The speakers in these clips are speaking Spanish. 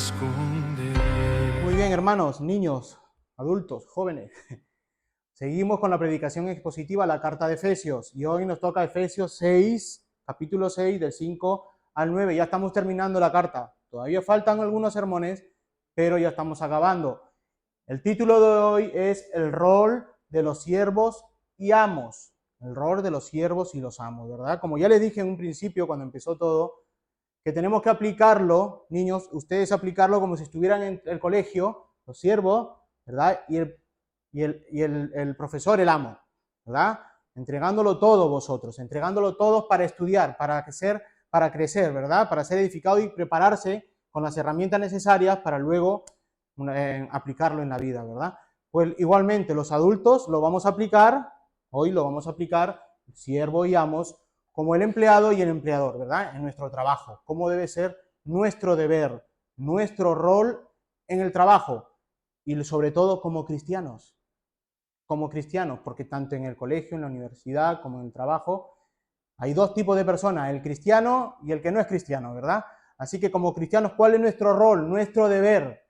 esconderé. Muy bien, hermanos, niños, adultos, jóvenes. Seguimos con la predicación expositiva, la carta de Efesios. Y hoy nos toca Efesios 6, capítulo 6, del 5 al 9. Ya estamos terminando la carta. Todavía faltan algunos sermones, pero ya estamos acabando. El título de hoy es el rol de los siervos y amos. El rol de los siervos y los amos, ¿verdad? Como ya les dije en un principio, cuando empezó todo, que tenemos que aplicarlo, niños, ustedes aplicarlo como si estuvieran en el colegio, los siervos, ¿verdad? Y el profesor, el amo, ¿verdad? Entregándolo todo vosotros, entregándolo todo para estudiar, para crecer, ¿verdad? Para ser edificado y prepararse con las herramientas necesarias para luego aplicarlo en la vida, ¿verdad? Pues igualmente los adultos lo vamos a aplicar, hoy lo vamos a aplicar, siervo y amos, como el empleado y el empleador, ¿verdad? En nuestro trabajo, cómo debe ser nuestro deber, nuestro rol en el trabajo y sobre todo como cristianos, porque tanto en el colegio, en la universidad, como en el trabajo, hay dos tipos de personas, el cristiano y el que no es cristiano, ¿verdad? Así que como cristianos, ¿cuál es nuestro rol, nuestro deber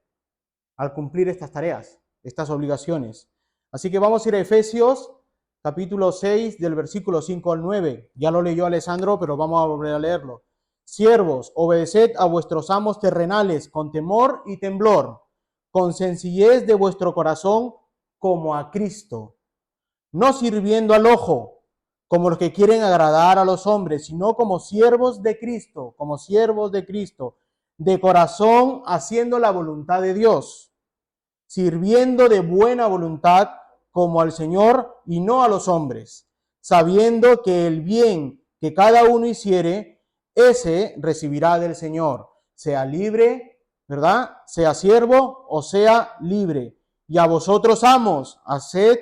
al cumplir estas tareas, estas obligaciones? Así que vamos a ir a Efesios capítulo 6, del versículo 5 al 9. Ya lo leyó Alessandro, pero vamos a volver a leerlo. Siervos, obedeced a vuestros amos terrenales con temor y temblor, con sencillez de vuestro corazón, como a Cristo, no sirviendo al ojo, como los que quieren agradar a los hombres, sino como siervos de Cristo, de corazón, haciendo la voluntad de Dios, sirviendo de buena voluntad como al Señor y no a los hombres, sabiendo que el bien que cada uno hiciere, ese recibirá del Señor, sea libre, ¿verdad? Sea siervo o sea libre. Y a vosotros, amos, haced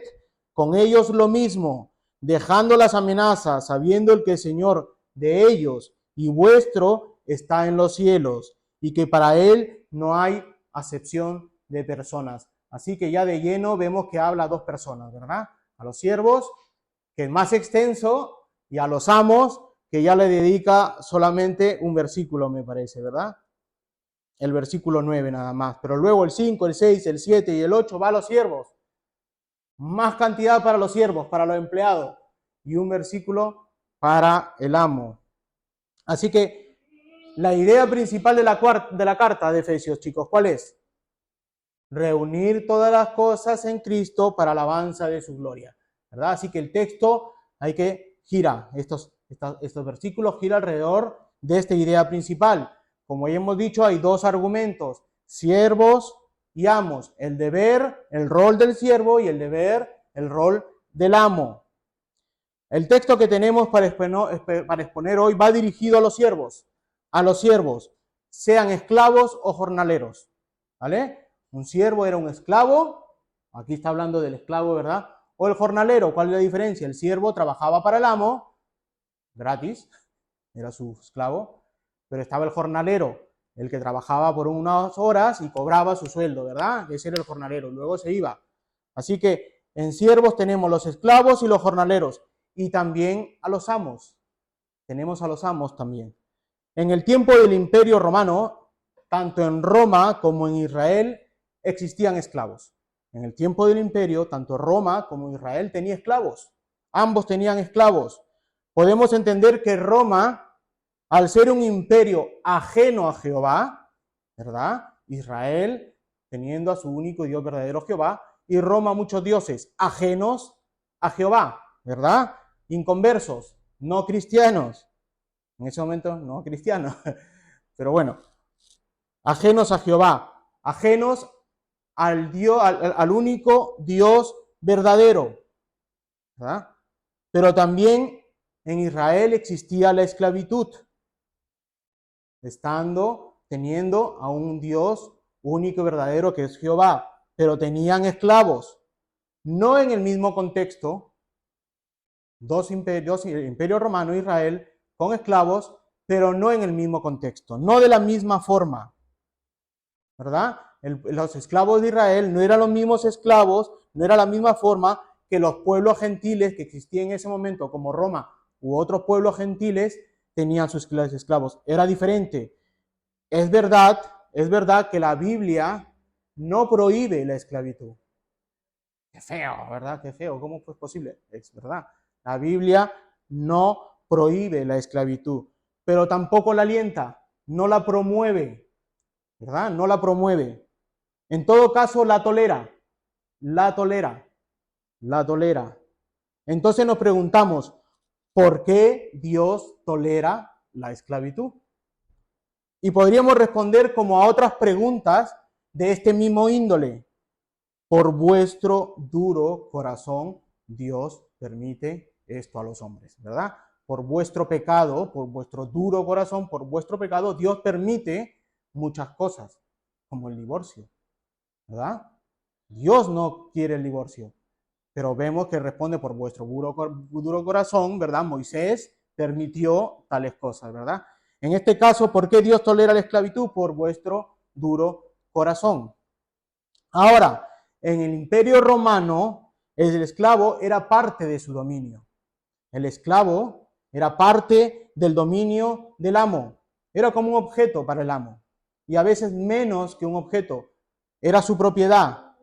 con ellos lo mismo, dejando las amenazas, sabiendo el que el Señor de ellos y vuestro está en los cielos, y que para él no hay acepción de personas. Así que ya de lleno vemos que habla a dos personas, ¿verdad? A los siervos, que es más extenso, y a los amos, que ya le dedica solamente un versículo, me parece, ¿verdad? El versículo 9 nada más. Pero luego el 5, el 6, el 7 y el 8 va a los siervos. Más cantidad para los siervos, para los empleados, y un versículo para el amo. Así que la idea principal de la carta de Efesios, chicos, ¿cuál es? Reunir todas las cosas en Cristo para alabanza de su gloria, ¿verdad? Así que el texto hay que girar, estos versículos giran alrededor de esta idea principal. Como ya hemos dicho, hay dos argumentos, siervos y amos, el deber, el rol del siervo, y el deber, el rol del amo. El texto que tenemos para exponer hoy va dirigido a los siervos, sean esclavos o jornaleros, ¿vale? Un siervo era un esclavo, aquí está hablando del esclavo, ¿verdad? O el jornalero, ¿cuál es la diferencia? El siervo trabajaba para el amo, gratis, era su esclavo, pero estaba el jornalero, el que trabajaba por unas horas y cobraba su sueldo, ¿verdad? Ese era el jornalero, luego se iba. Así que en siervos tenemos los esclavos y los jornaleros, y también a los amos. Tenemos a los amos también. En el tiempo del Imperio Romano, tanto en Roma como en Israel, existían esclavos. En el tiempo del imperio, tanto Roma como Israel tenía esclavos. Ambos tenían esclavos. Podemos entender que Roma, al ser un imperio ajeno a Jehová, ¿verdad? Israel teniendo a su único Dios verdadero Jehová, y Roma muchos dioses ajenos a Jehová, ¿verdad? Inconversos, no cristianos. En ese momento no cristianos, pero bueno, ajenos a Jehová, ajenos al Dios, al único Dios verdadero, ¿verdad? Pero también en Israel existía la esclavitud, teniendo a un Dios único y verdadero que es Jehová, pero tenían esclavos, no en el mismo contexto, dos imperios, el Imperio Romano e Israel, con esclavos, pero no en el mismo contexto, no de la misma forma, ¿verdad? Los esclavos de Israel no eran los mismos esclavos, no era la misma forma que los pueblos gentiles que existían en ese momento, como Roma u otros pueblos gentiles, tenían sus esclavos. Era diferente. Es verdad es verdad que la Biblia no prohíbe la esclavitud. Qué feo, ¿verdad? Qué feo. ¿Cómo fue posible? Es verdad. La Biblia no prohíbe la esclavitud, pero tampoco la alienta, no la promueve, ¿verdad? No la promueve. En todo caso, la tolera, la tolera, la tolera. Entonces nos preguntamos, ¿por qué Dios tolera la esclavitud? Y podríamos responder como a otras preguntas de este mismo índole. Por vuestro duro corazón, Dios permite esto a los hombres, ¿verdad? Por vuestro pecado, por vuestro duro corazón, por vuestro pecado, Dios permite muchas cosas, como el divorcio, ¿verdad? Dios no quiere el divorcio, pero vemos que responde por vuestro duro corazón, ¿verdad? Moisés permitió tales cosas, ¿verdad? En este caso, ¿por qué Dios tolera la esclavitud? Por vuestro duro corazón. Ahora, en el Imperio Romano, el esclavo era parte de su dominio. El esclavo era parte del dominio del amo. Era como un objeto para el amo. Y a veces menos que un objeto. Era su propiedad.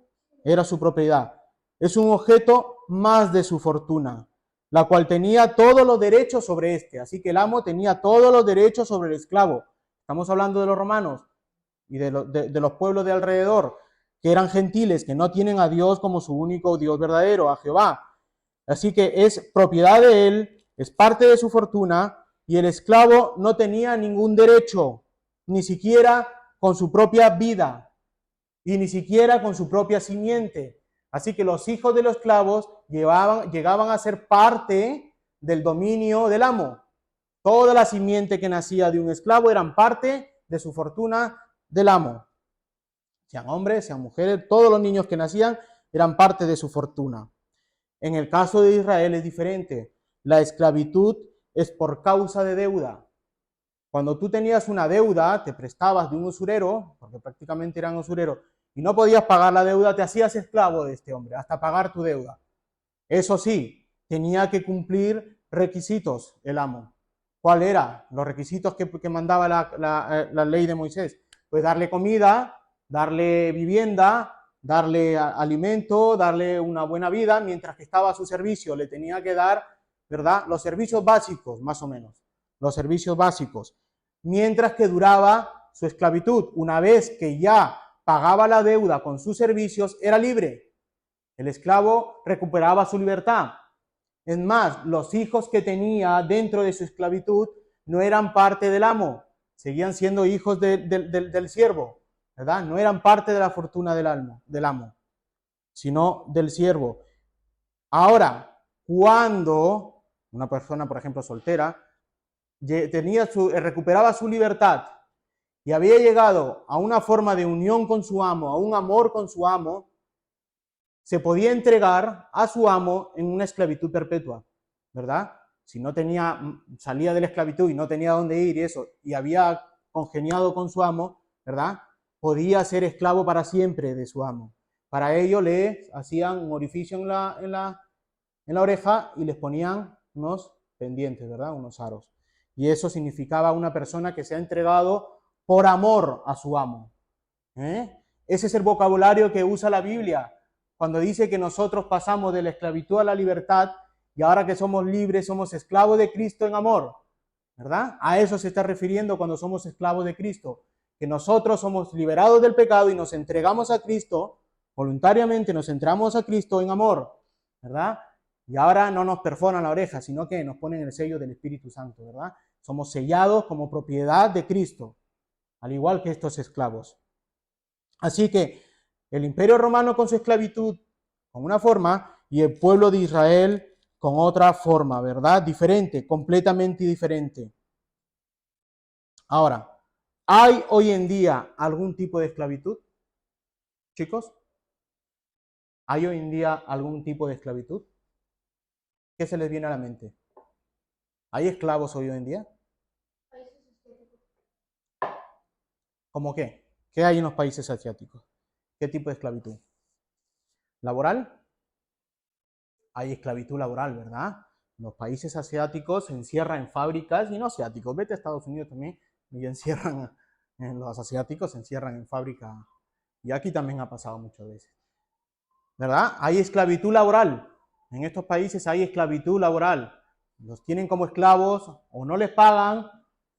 Era su propiedad. Es un objeto más de su fortuna, la cual tenía todos los derechos sobre este. Así que el amo tenía todos los derechos sobre el esclavo. Estamos hablando de los romanos y de los pueblos de alrededor, que eran gentiles, que no tienen a Dios como su único Dios verdadero, a Jehová. Así que es propiedad de él, es parte de su fortuna, y el esclavo no tenía ningún derecho, ni siquiera con su propia vida, y ni siquiera con su propia simiente. Así que los hijos de los esclavos llegaban a ser parte del dominio del amo. Toda la simiente que nacía de un esclavo eran parte de su fortuna del amo. Sean hombres, sean mujeres, todos los niños que nacían eran parte de su fortuna. En el caso de Israel es diferente. La esclavitud es por causa de deuda. Cuando tú tenías una deuda, te prestabas de un usurero, porque prácticamente eran usureros, y no podías pagar la deuda, te hacías esclavo de este hombre, hasta pagar tu deuda. Eso sí, tenía que cumplir requisitos el amo. ¿Cuál era? Los requisitos que mandaba la ley de Moisés. Pues darle comida, darle vivienda, darle alimento, darle una buena vida, mientras que estaba a su servicio. Le tenía que dar, ¿verdad? Los servicios básicos, más o menos. Los servicios básicos. Mientras que duraba su esclavitud. Una vez que ya pagaba la deuda con sus servicios, era libre. El esclavo recuperaba su libertad. Es más, los hijos que tenía dentro de su esclavitud no eran parte del amo, seguían siendo hijos del siervo, ¿verdad? No eran parte de la fortuna del amo, sino del siervo. Ahora, cuando una persona, por ejemplo, soltera, recuperaba su libertad y había llegado a una forma de unión con su amo, a un amor con su amo, se podía entregar a su amo en una esclavitud perpetua, ¿verdad? Si no salía de la esclavitud y no tenía dónde ir y eso, y había congeniado con su amo, ¿verdad? Podía ser esclavo para siempre de su amo. Para ello le hacían un orificio en la oreja y les ponían unos pendientes, ¿verdad? Unos aros. Y eso significaba una persona que se ha entregado por amor a su amo. Ese es el vocabulario que usa la Biblia cuando dice que nosotros pasamos de la esclavitud a la libertad y ahora que somos libres somos esclavos de Cristo en amor, ¿verdad? A eso se está refiriendo cuando somos esclavos de Cristo, que nosotros somos liberados del pecado y nos entregamos a Cristo, voluntariamente nos entregamos a Cristo en amor, ¿verdad? Y ahora no nos perforan la oreja, sino que nos ponen el sello del Espíritu Santo, ¿verdad? Somos sellados como propiedad de Cristo, al igual que estos esclavos. Así que el Imperio Romano con su esclavitud con una forma y el pueblo de Israel con otra forma, ¿verdad? Diferente, completamente diferente. Ahora, ¿hay hoy en día algún tipo de esclavitud? Chicos, ¿hay hoy en día algún tipo de esclavitud? ¿Qué se les viene a la mente? ¿Hay esclavos hoy en día? ¿Cómo qué? ¿Qué hay en los países asiáticos? ¿Qué tipo de esclavitud? ¿Laboral? Hay esclavitud laboral, ¿verdad? Los países asiáticos se encierran en fábricas, y no asiáticos, vete a Estados Unidos también, y encierran Los asiáticos se encierran en fábrica. Y aquí también ha pasado muchas veces. ¿Verdad? Hay esclavitud laboral. En estos países hay esclavitud laboral. Los tienen como esclavos o no les pagan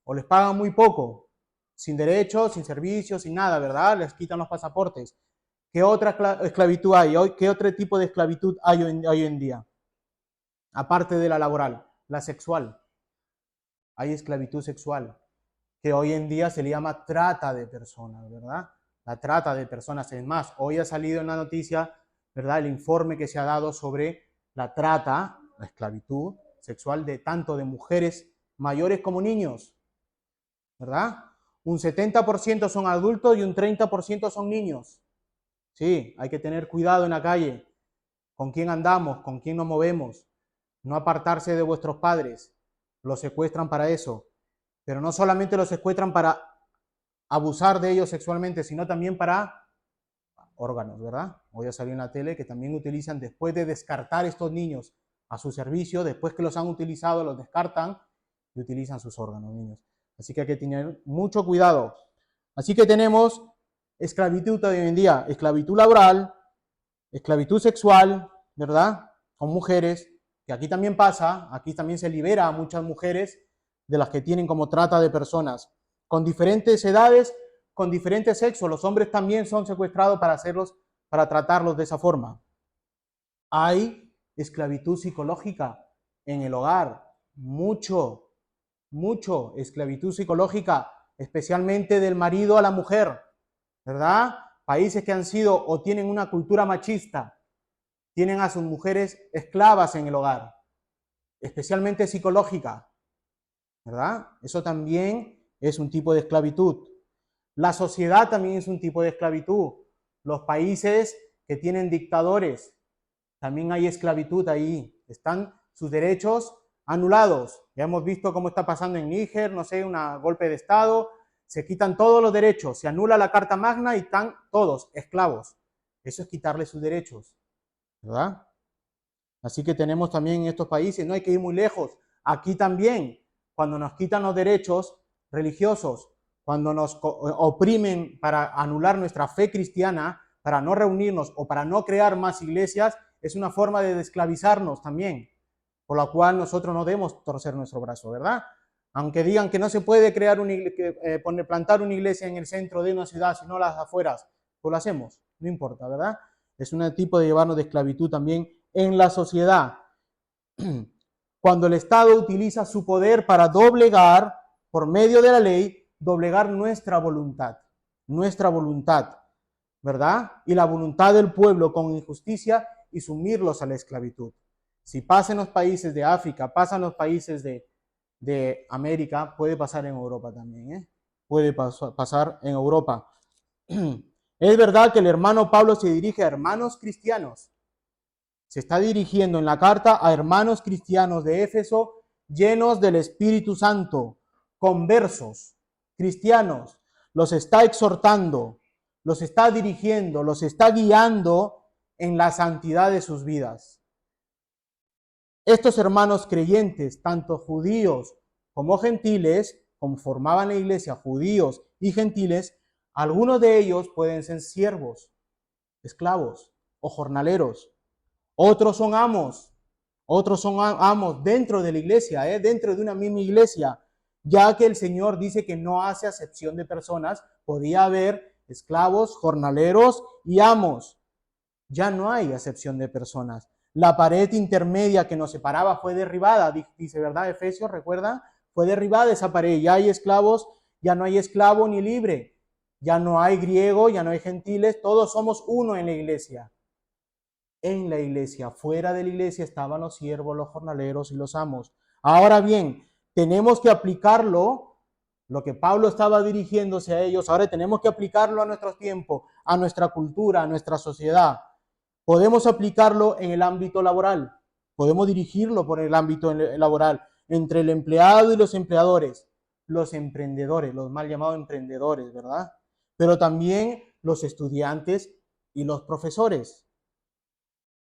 o les pagan muy poco. Sin derechos, sin servicios, sin nada, ¿verdad? Les quitan los pasaportes. ¿Qué otra esclavitud hay? ¿Qué otro tipo de esclavitud hay hoy en día? Aparte de la laboral, la sexual. Hay esclavitud sexual, que hoy en día se le llama trata de personas, ¿verdad? La trata de personas. Es más, hoy ha salido en la noticia, ¿verdad?, el informe que se ha dado sobre la trata, la esclavitud sexual de tanto de mujeres mayores como niños, ¿verdad? Un 70% son adultos y un 30% son niños. Sí, hay que tener cuidado en la calle, con quién andamos, con quién nos movemos, no apartarse de vuestros padres, los secuestran para eso, pero no solamente los secuestran para abusar de ellos sexualmente, sino también para órganos, ¿verdad? Hoy ha salido en la tele que también utilizan, después de descartar estos niños a su servicio, después que los han utilizado, los descartan y utilizan sus órganos, niños. Así que hay que tener mucho cuidado. Así que tenemos esclavitud hoy en día, esclavitud laboral, esclavitud sexual, ¿verdad? Con mujeres, que aquí también pasa, aquí también se libera a muchas mujeres de las que tienen como trata de personas, con diferentes edades, con diferentes sexos. Los hombres también son secuestrados para tratarlos de esa forma. Hay esclavitud psicológica en el hogar, mucho esclavitud psicológica, especialmente del marido a la mujer, ¿verdad? Países que han sido o tienen una cultura machista, tienen a sus mujeres esclavas en el hogar, especialmente psicológica, ¿verdad? Eso también es un tipo de esclavitud. La sociedad también es un tipo de esclavitud. Los países que tienen dictadores, también hay esclavitud ahí. Están sus derechos anulados. Ya hemos visto cómo está pasando en Níger, no sé, un golpe de Estado. Se quitan todos los derechos, se anula la Carta Magna y están todos esclavos. Eso es quitarle sus derechos, ¿verdad? Así que tenemos también en estos países, no hay que ir muy lejos. Aquí también, cuando nos quitan los derechos religiosos, cuando nos oprimen para anular nuestra fe cristiana, para no reunirnos o para no crear más iglesias, es una forma de esclavizarnos también, por la cual nosotros no debemos torcer nuestro brazo, ¿verdad? Aunque digan que no se puede crear plantar una iglesia en el centro de una ciudad, sino las afueras, pues lo hacemos, no importa, ¿verdad? Es un tipo de llevarnos de esclavitud también en la sociedad. Cuando el Estado utiliza su poder para doblegar, por medio de la ley, doblegar nuestra voluntad, ¿verdad? Y la voluntad del pueblo con injusticia y sumirlos a la esclavitud. Si pasa en los países de África, pasa en los países de América, puede pasar en Europa también, ¿eh? Puede pasar en Europa. Es verdad que el hermano Pablo se dirige a hermanos cristianos. Se está dirigiendo en la carta a hermanos cristianos de Éfeso llenos del Espíritu Santo, conversos, cristianos. Los está exhortando, los está dirigiendo, los está guiando en la santidad de sus vidas. Estos hermanos creyentes, tanto judíos como gentiles, conformaban la iglesia, judíos y gentiles, algunos de ellos pueden ser siervos, esclavos o jornaleros. Otros son amos dentro de la iglesia, dentro de una misma iglesia, ya que el Señor dice que no hace acepción de personas. Podía haber esclavos, jornaleros y amos. Ya no hay acepción de personas. La pared intermedia que nos separaba fue derribada, dice, ¿verdad? Efesios, ¿recuerda? Fue derribada esa pared. Ya hay esclavos, ya no hay esclavo ni libre. Ya no hay griego, ya no hay gentiles. Todos somos uno en la iglesia. En la iglesia, fuera de la iglesia estaban los siervos, los jornaleros y los amos. Ahora bien, tenemos que aplicarlo, lo que Pablo estaba dirigiéndose a ellos, ahora tenemos que aplicarlo a nuestros tiempos, a nuestra cultura, a nuestra sociedad. Podemos aplicarlo en el ámbito laboral, podemos dirigirlo por el ámbito laboral, entre el empleado y los empleadores, los emprendedores, los mal llamados emprendedores, ¿verdad? Pero también los estudiantes y los profesores.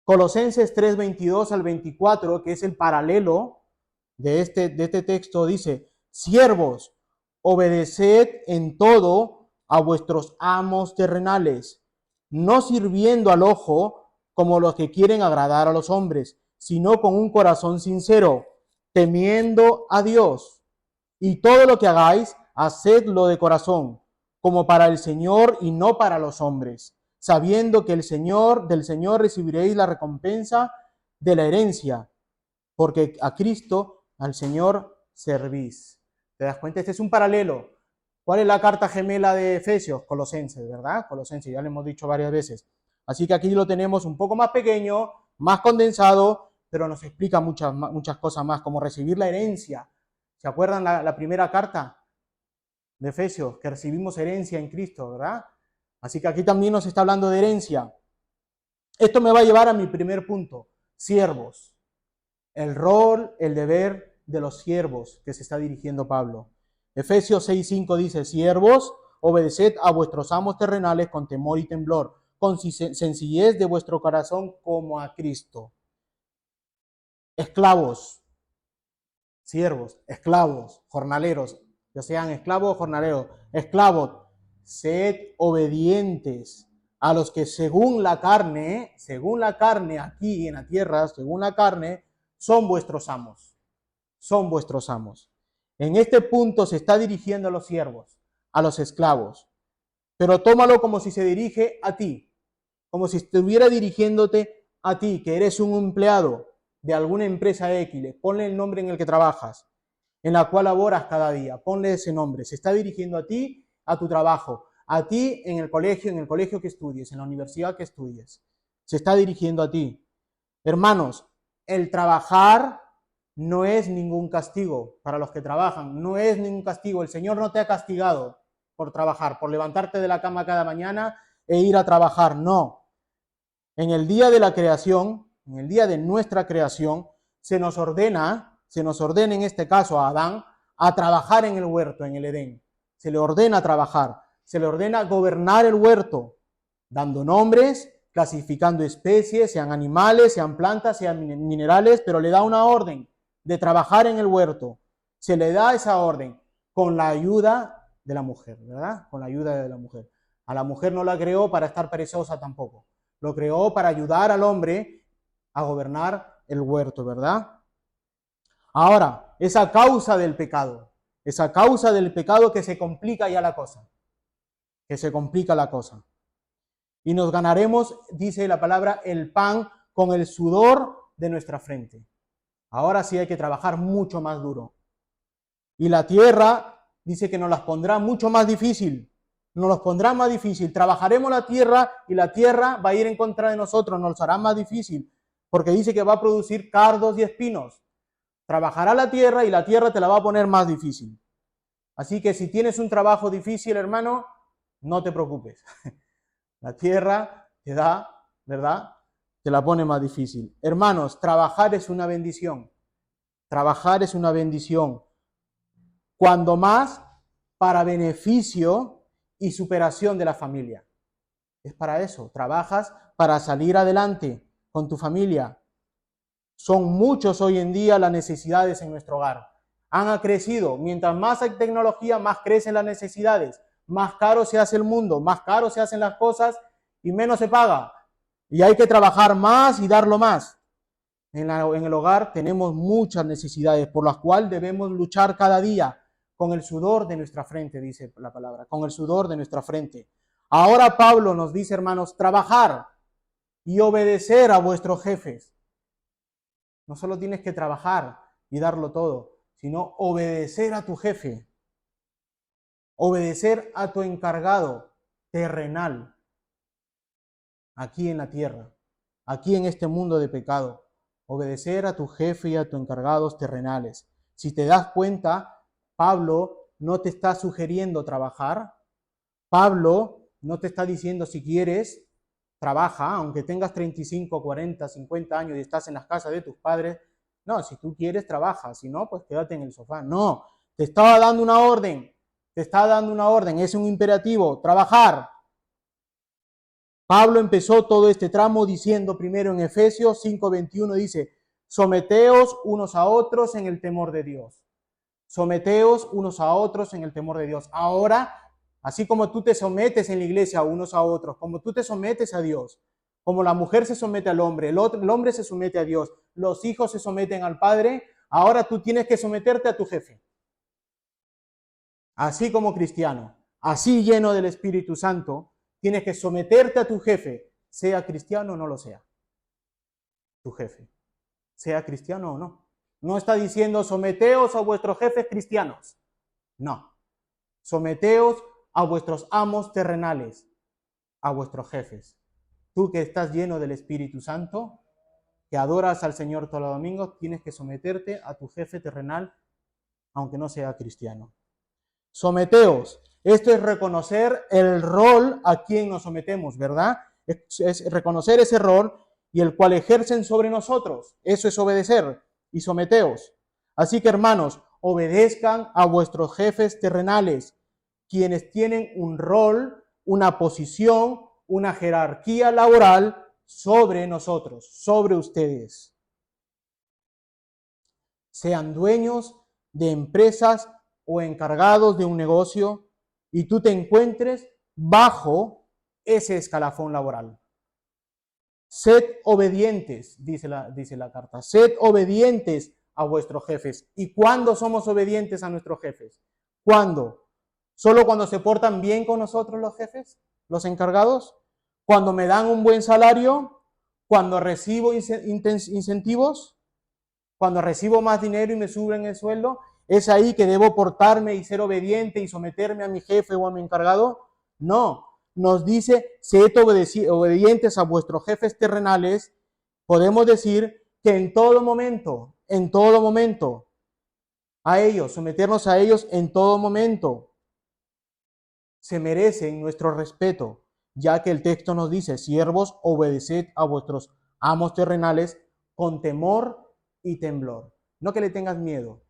Colosenses 3:22 al 24, que es el paralelo de este texto, dice: siervos, obedeced en todo a vuestros amos terrenales, no sirviendo al ojo como los que quieren agradar a los hombres, sino con un corazón sincero, temiendo a Dios. Y todo lo que hagáis, hacedlo de corazón, como para el Señor y no para los hombres, sabiendo que del Señor recibiréis la recompensa de la herencia, porque a Cristo, al Señor, servís. ¿Te das cuenta? Este es un paralelo. ¿Cuál es la carta gemela de Efesios? Colosenses, ¿verdad? Colosenses, ya lo hemos dicho varias veces. Así que aquí lo tenemos un poco más pequeño, más condensado, pero nos explica muchas cosas más, como recibir la herencia. ¿Se acuerdan la primera carta de Efesios? Que recibimos herencia en Cristo, ¿verdad? Así que aquí también nos está hablando de herencia. Esto me va a llevar a mi primer punto, siervos. El rol, el deber de los siervos que se está dirigiendo Pablo. Efesios 6:5 dice, siervos, obedeced a vuestros amos terrenales con temor y temblor, con sencillez de vuestro corazón como a Cristo. Esclavos, siervos, esclavos, jornaleros, ya sean esclavos o jornaleros, esclavos, sed obedientes a los que según la carne aquí en la tierra, según la carne, son vuestros amos. Son vuestros amos. En este punto se está dirigiendo a los siervos, a los esclavos. Pero tómalo como si se dirige a ti, como si estuviera dirigiéndote a ti, que eres un empleado de alguna empresa X. Ponle el nombre en el que trabajas, en la cual laboras cada día. Ponle ese nombre. Se está dirigiendo a ti, a tu trabajo, a ti en el colegio que estudies, en la universidad que estudies. Se está dirigiendo a ti. Hermanos, el trabajar no es ningún castigo para los que trabajan, no es ningún castigo. El Señor no te ha castigado por trabajar, por levantarte de la cama cada mañana e ir a trabajar, no. En el día de la creación, en el día de nuestra creación, se nos ordena en este caso a Adán, a trabajar en el huerto, en el Edén. Se le ordena trabajar, se le ordena gobernar el huerto, dando nombres, clasificando especies, sean animales, sean plantas, sean minerales, pero le da una orden de trabajar en el huerto. Se le da esa orden con la ayuda de la mujer, ¿verdad? Con la ayuda de la mujer. A la mujer no la creó para estar perezosa tampoco. Lo creó para ayudar al hombre a gobernar el huerto, ¿verdad? Ahora, esa causa del pecado que se complica ya la cosa, que se complica la cosa. Y nos ganaremos, dice la palabra, el pan con el sudor de nuestra frente. Ahora sí hay que trabajar mucho más duro. Y la tierra dice que nos las pondrá mucho más difícil. Nos los pondrá más difícil. Trabajaremos la tierra y la tierra va a ir en contra de nosotros, nos hará más difícil. Porque dice que va a producir cardos y espinos. Trabajará la tierra y la tierra te la va a poner más difícil. Así que si tienes un trabajo difícil, hermano, no te preocupes. La tierra te da, ¿verdad? Te la pone más difícil. Hermanos, trabajar es una bendición. Trabajar es una bendición. Cuando más para beneficio y superación de la familia. Es para eso. Trabajas para salir adelante con tu familia. Son muchos hoy en día las necesidades en nuestro hogar. Han crecido. Mientras más hay tecnología, más crecen las necesidades. Más caro se hace el mundo, más caro se hacen las cosas y menos se paga. Y hay que trabajar más y darlo más. En el hogar tenemos muchas necesidades por las cuales debemos luchar cada día con el sudor de nuestra frente, dice la palabra, con el sudor de nuestra frente. Ahora Pablo nos dice, hermanos, trabajar y obedecer a vuestros jefes. No solo tienes que trabajar y darlo todo, sino obedecer a tu jefe. Obedecer a tu encargado terrenal, aquí en la tierra, aquí en este mundo de pecado. Obedecer a tu jefe y a tus encargados terrenales. Si te das cuenta, Pablo no te está sugiriendo trabajar. Pablo no te está diciendo si quieres, trabaja, aunque tengas 35, 40, 50 años y estás en las casas de tus padres. No, si tú quieres, trabaja. Si no, pues quédate en el sofá. No, te estaba dando una orden. Te está dando una orden, es un imperativo, trabajar. Pablo empezó todo este tramo diciendo primero en Efesios 5:21, dice, someteos unos a otros en el temor de Dios. Someteos unos a otros en el temor de Dios. Ahora, así como tú te sometes en la iglesia unos a otros, como tú te sometes a Dios, como la mujer se somete al hombre, el hombre se somete a Dios, los hijos se someten al Padre, ahora tú tienes que someterte a tu jefe. Así como cristiano, así lleno del Espíritu Santo, tienes que someterte a tu jefe, sea cristiano o no lo sea. Tu jefe, sea cristiano o no. No está diciendo someteos a vuestros jefes cristianos. No. Someteos a vuestros amos terrenales, a vuestros jefes. Tú que estás lleno del Espíritu Santo, que adoras al Señor todos los domingos, tienes que someterte a tu jefe terrenal, aunque no sea cristiano. Someteos. Esto es reconocer el rol a quien nos sometemos, ¿verdad? Es reconocer ese rol y el cual ejercen sobre nosotros. Eso es obedecer. Y someteos. Así que, hermanos, obedezcan a vuestros jefes terrenales, quienes tienen un rol, una posición, una jerarquía laboral sobre nosotros, sobre ustedes. Sean dueños de empresas o encargados de un negocio y tú te encuentres bajo ese escalafón laboral. Sed obedientes, dice la carta, sed obedientes a vuestros jefes. ¿Y cuándo somos obedientes a nuestros jefes? ¿Cuándo? ¿Solo cuando se portan bien con nosotros los jefes, los encargados? ¿Cuando me dan un buen salario? ¿Cuando recibo incentivos? ¿Cuando recibo más dinero y me suben el sueldo? ¿Es ahí que debo portarme y ser obediente y someterme a mi jefe o a mi encargado? No, nos dice, sed obedientes a vuestros jefes terrenales. Podemos decir que en todo momento, a ellos, someternos a ellos en todo momento, se merecen nuestro respeto, ya que el texto nos dice, siervos, obedeced a vuestros amos terrenales con temor y temblor. No que le tengas miedo,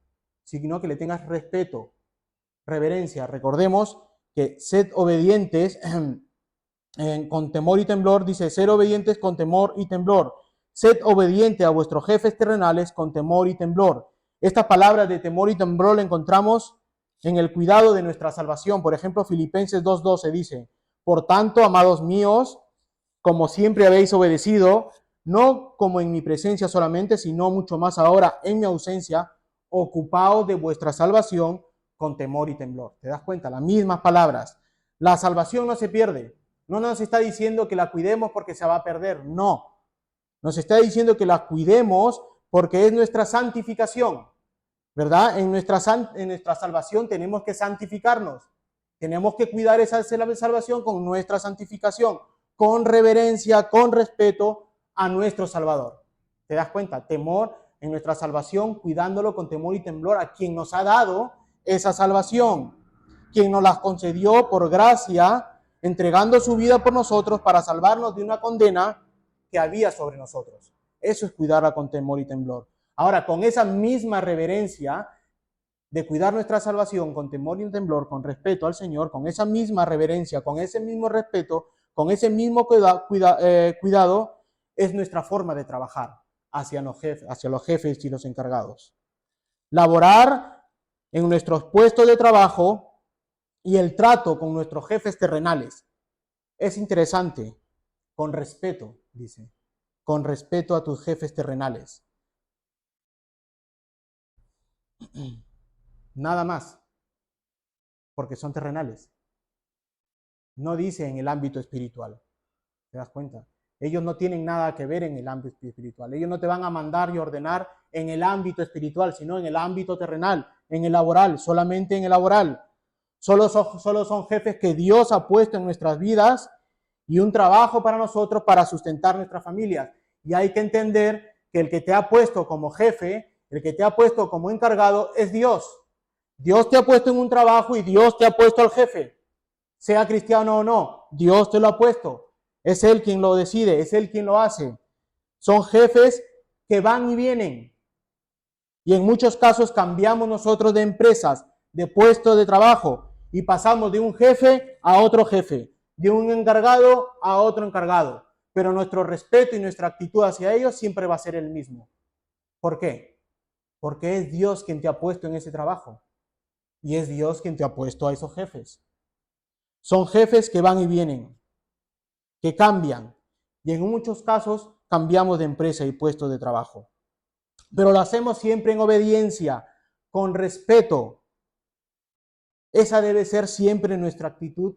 sino que le tengas respeto, reverencia. Recordemos que sed obedientes con temor y temblor, dice, ser obedientes con temor y temblor. Sed obediente a vuestros jefes terrenales con temor y temblor. Esta palabra de temor y temblor la encontramos en el cuidado de nuestra salvación. Por ejemplo, Filipenses 2:12 dice, por tanto, amados míos, como siempre habéis obedecido, no como en mi presencia solamente, sino mucho más ahora en mi ausencia, ocupaos de vuestra salvación con temor y temblor. ¿Te das cuenta? Las mismas palabras. La salvación no se pierde. No nos está diciendo que la cuidemos porque se va a perder. No. Nos está diciendo que la cuidemos porque es nuestra santificación. ¿Verdad? En nuestra salvación tenemos que santificarnos. Tenemos que cuidar esa salvación con nuestra santificación, con reverencia, con respeto a nuestro Salvador. ¿Te das cuenta? Temor en nuestra salvación, cuidándolo con temor y temblor a quien nos ha dado esa salvación, quien nos la concedió por gracia, entregando su vida por nosotros para salvarnos de una condena que había sobre nosotros. Eso es cuidarla con temor y temblor. Ahora, con esa misma reverencia de cuidar nuestra salvación con temor y temblor, con respeto al Señor, con esa misma reverencia, con ese mismo respeto, con ese mismo cuidado, es nuestra forma de trabajar hacia los jefes y los encargados. Laborar en nuestros puestos de trabajo y el trato con nuestros jefes terrenales. Es interesante, con respeto, dice, con respeto a tus jefes terrenales. Nada más, porque son terrenales. No dice en el ámbito espiritual. ¿Te das cuenta? Ellos no tienen nada que ver en el ámbito espiritual. Ellos no te van a mandar y ordenar en el ámbito espiritual, sino en el ámbito terrenal, en el laboral, solamente en el laboral. Solo son jefes que Dios ha puesto en nuestras vidas y un trabajo para nosotros para sustentar nuestras familias. Y hay que entender que el que te ha puesto como jefe, el que te ha puesto como encargado es Dios. Dios te ha puesto en un trabajo y Dios te ha puesto al jefe. Sea cristiano o no, Dios te lo ha puesto. Es Él quien lo decide, es Él quien lo hace. Son jefes que van y vienen. Y en muchos casos cambiamos nosotros de empresas, de puestos de trabajo, y pasamos de un jefe a otro jefe, de un encargado a otro encargado. Pero nuestro respeto y nuestra actitud hacia ellos siempre va a ser el mismo. ¿Por qué? Porque es Dios quien te ha puesto en ese trabajo. Y es Dios quien te ha puesto a esos jefes. Son jefes que van y vienen, que cambian. Y en muchos casos cambiamos de empresa y puesto de trabajo. Pero lo hacemos siempre en obediencia, con respeto. Esa debe ser siempre nuestra actitud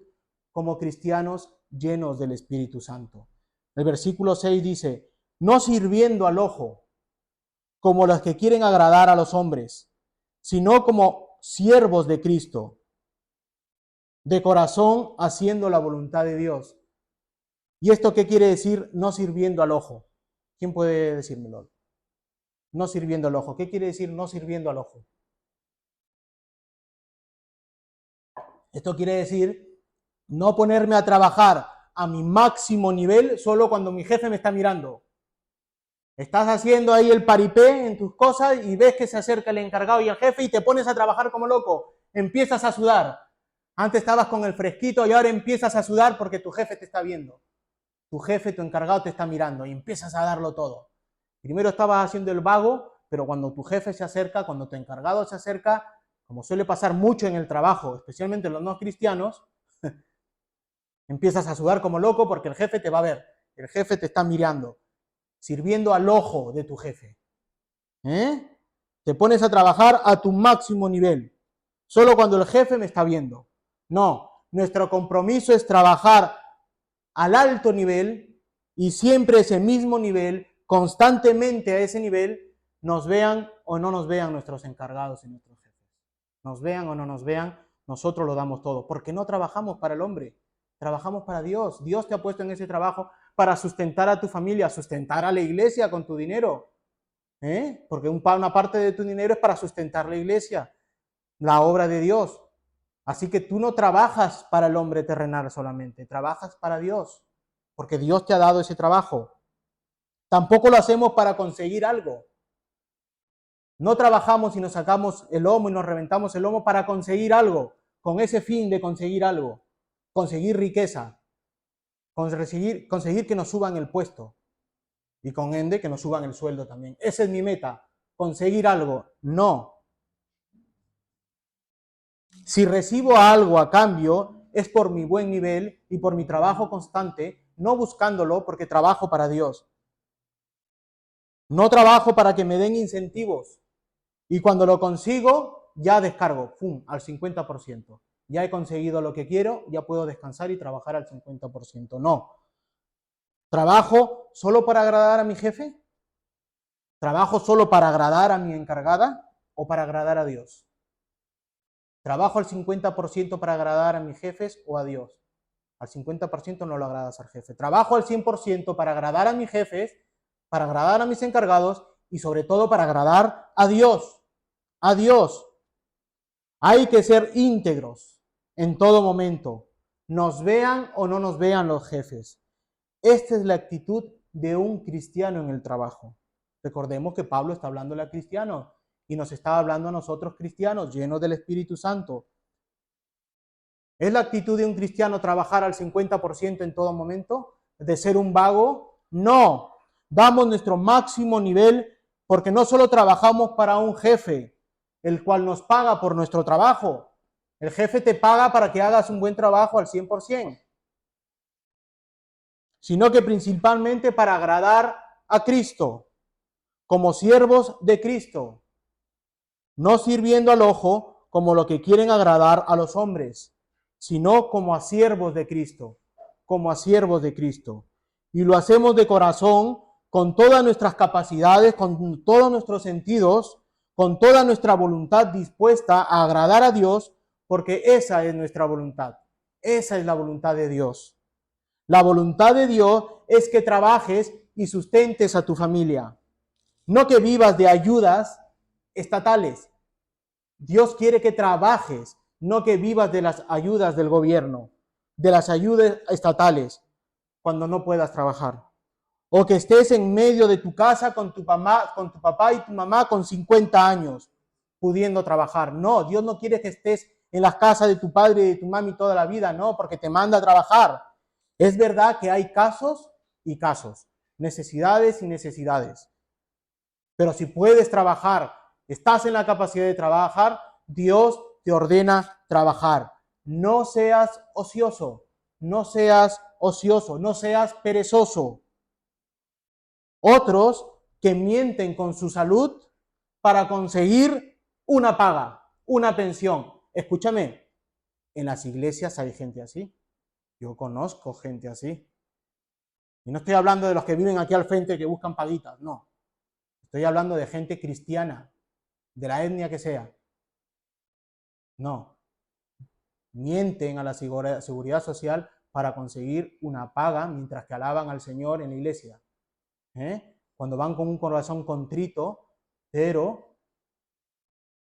como cristianos llenos del Espíritu Santo. El versículo 6 dice, no sirviendo al ojo, como los que quieren agradar a los hombres, sino como siervos de Cristo, de corazón haciendo la voluntad de Dios. ¿Y esto qué quiere decir no sirviendo al ojo? ¿Quién puede decírmelo? No sirviendo al ojo. ¿Qué quiere decir no sirviendo al ojo? Esto quiere decir no ponerme a trabajar a mi máximo nivel solo cuando mi jefe me está mirando. Estás haciendo ahí el paripé en tus cosas y ves que se acerca el encargado y el jefe y te pones a trabajar como loco. Empiezas a sudar. Antes estabas con el fresquito y ahora empiezas a sudar porque tu jefe te está viendo. Tu jefe, tu encargado te está mirando y empiezas a darlo todo. Primero estabas haciendo el vago, pero cuando tu jefe se acerca, cuando tu encargado se acerca, como suele pasar mucho en el trabajo, especialmente en los no cristianos, empiezas a sudar como loco porque el jefe te va a ver, el jefe te está mirando, sirviendo al ojo de tu jefe. Te pones a trabajar a tu máximo nivel, solo cuando el jefe me está viendo. No, nuestro compromiso es trabajar al alto nivel y siempre ese mismo nivel, constantemente a ese nivel, nos vean o no nos vean nuestros encargados y nuestros jefes. Nos vean o no nos vean, nosotros lo damos todo, porque no trabajamos para el hombre, trabajamos para Dios. Dios te ha puesto en ese trabajo para sustentar a tu familia, sustentar a la iglesia con tu dinero. Porque una parte de tu dinero es para sustentar la iglesia, la obra de Dios. Así que tú no trabajas para el hombre terrenal solamente, trabajas para Dios, porque Dios te ha dado ese trabajo. Tampoco lo hacemos para conseguir algo. No trabajamos y nos sacamos el lomo y nos reventamos el lomo para conseguir algo, con ese fin de conseguir algo, conseguir riqueza, conseguir que nos suban el puesto y con ende que nos suban el sueldo también. Esa es mi meta, conseguir algo. No. Si recibo algo a cambio, es por mi buen nivel y por mi trabajo constante, no buscándolo porque trabajo para Dios. No trabajo para que me den incentivos. Y cuando lo consigo, ya descargo, ¡pum!, al 50%. Ya he conseguido lo que quiero, ya puedo descansar y trabajar al 50%. No. ¿Trabajo solo para agradar a mi jefe? ¿Trabajo solo para agradar a mi encargada o para agradar a Dios? ¿Trabajo al 50% para agradar a mis jefes o a Dios? Al 50% no lo agradas al jefe. Trabajo al 100% para agradar a mis jefes, para agradar a mis encargados y sobre todo para agradar a Dios. A Dios. Hay que ser íntegros en todo momento. Nos vean o no nos vean los jefes. Esta es la actitud de un cristiano en el trabajo. Recordemos que Pablo está hablando a cristianos y nos está hablando a nosotros cristianos llenos del Espíritu Santo. ¿Es la actitud de un cristiano trabajar al 50% en todo momento? ¿De ser un vago? No. Damos nuestro máximo nivel porque no solo trabajamos para un jefe, el cual nos paga por nuestro trabajo. El jefe te paga para que hagas un buen trabajo al 100%. Sino que principalmente para agradar a Cristo, como siervos de Cristo, no sirviendo al ojo como lo que quieren agradar a los hombres, sino como a siervos de Cristo, como a siervos de Cristo. Y lo hacemos de corazón, con todas nuestras capacidades, con todos nuestros sentidos, con toda nuestra voluntad dispuesta a agradar a Dios, porque esa es nuestra voluntad. Esa es la voluntad de Dios. La voluntad de Dios es que trabajes y sustentes a tu familia, no que vivas de ayudas estatales. Dios quiere que trabajes, no que vivas de las ayudas del gobierno, de las ayudas estatales, cuando no puedas trabajar. O que estés en medio de tu casa con tu papá y tu mamá con 50 años, pudiendo trabajar. No, Dios no quiere que estés en las casas de tu padre y de tu mami toda la vida, no, porque te manda a trabajar. Es verdad que hay casos y casos, necesidades y necesidades. Pero si puedes trabajar, estás en la capacidad de trabajar, Dios te ordena trabajar. No seas ocioso, no seas ocioso, no seas perezoso. Otros que mienten con su salud para conseguir una paga, una pensión. Escúchame, en las iglesias hay gente así. Yo conozco gente así. Y no estoy hablando de los que viven aquí al frente que buscan paguitas, no. Estoy hablando de gente cristiana, de la etnia que sea. No. Mienten a la seguridad social para conseguir una paga mientras que alaban al Señor en la iglesia. Cuando van con un corazón contrito, pero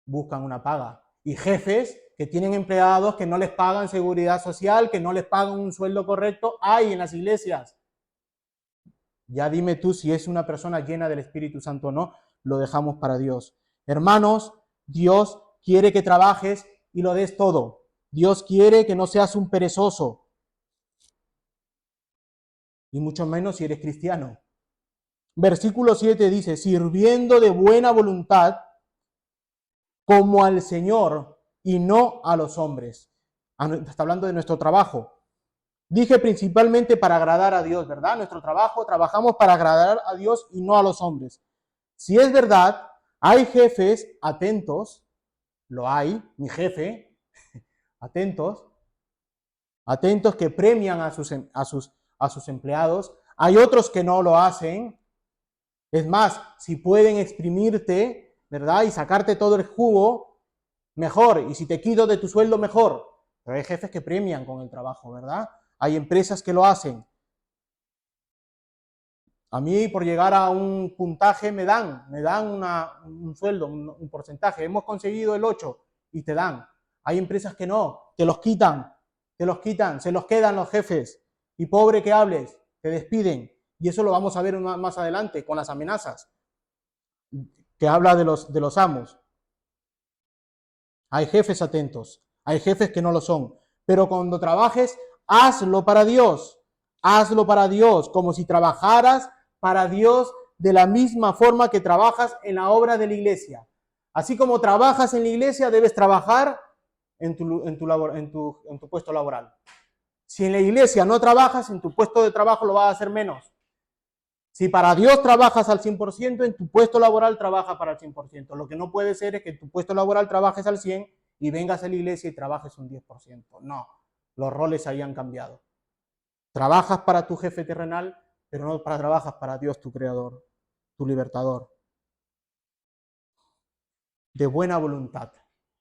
buscan una paga. Y jefes que tienen empleados que no les pagan seguridad social, que no les pagan un sueldo correcto, hay en las iglesias. Ya dime tú si es una persona llena del Espíritu Santo o no, lo dejamos para Dios. Hermanos, Dios quiere que trabajes y lo des todo. Dios quiere que no seas un perezoso. Y mucho menos si eres cristiano. Versículo 7 dice, sirviendo de buena voluntad como al Señor y no a los hombres. Está hablando de nuestro trabajo. Dije principalmente para agradar a Dios, ¿verdad? Nuestro trabajo, trabajamos para agradar a Dios y no a los hombres. Si es verdad, hay jefes atentos, lo hay, mi jefe, atentos que premian a sus empleados. Hay otros que no lo hacen. Es más, si pueden exprimirte, ¿verdad? Y sacarte todo el jugo, mejor. Y si te quito de tu sueldo, mejor. Pero hay jefes que premian con el trabajo, ¿verdad? Hay empresas que lo hacen. A mí, por llegar a un puntaje, me dan un sueldo, un porcentaje. Hemos conseguido el 8 y te dan. Hay empresas que no, te los quitan, se los quedan los jefes. Y pobre que hables, te despiden. Y eso lo vamos a ver más adelante con las amenazas que habla de los amos. Hay jefes atentos, hay jefes que no lo son. Pero cuando trabajes, hazlo para Dios. Hazlo para Dios, como si trabajaras para Dios de la misma forma que trabajas en la obra de la iglesia. Así como trabajas en la iglesia, debes trabajar en tu puesto laboral. Si en la iglesia no trabajas, en tu puesto de trabajo lo vas a hacer menos. Si para Dios trabajas al 100%, en tu puesto laboral trabaja para el 100%. Lo que no puede ser es que en tu puesto laboral trabajes al 100% y vengas a la iglesia y trabajes un 10%. No, los roles ahí han cambiado. Trabajas para tu jefe terrenal, pero no trabajas para Dios, tu creador, tu libertador. De buena voluntad.